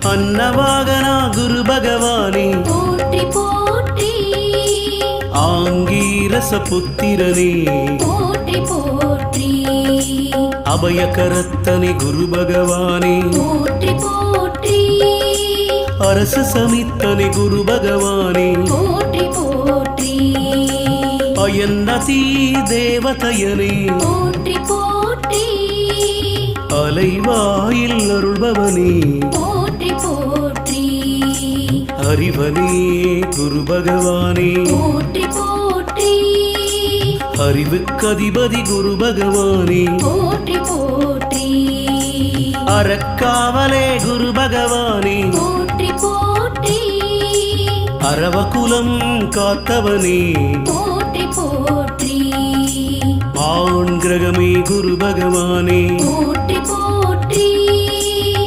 அன்னவாகனா குரு பகவானே போற்றி போற்றி ஆங்கீரச புத்திரனே போற்றி போற்றி அபயகரத்தனே குரு பகவானே போற்றி போற்றி அரச சமித்தனே குரு பகவானே போற்றி போற்றி அயன்னதி தேவதையனே போற்றி போற்றி அலைவாயில் அருள்பவனே போற்றி போற்றி அறிவனே குரு பகவானே போற்றி போற்றி அறிவுக்கதிபதி குரு பகவானே போற்றி போற்றி அறக்காவலே குரு பகவானே போற்றி போற்றி அரவகுலம் காத்தவனே போற்றி போற்றி ஆண் கிரகமே குரு பகவானே போற்றி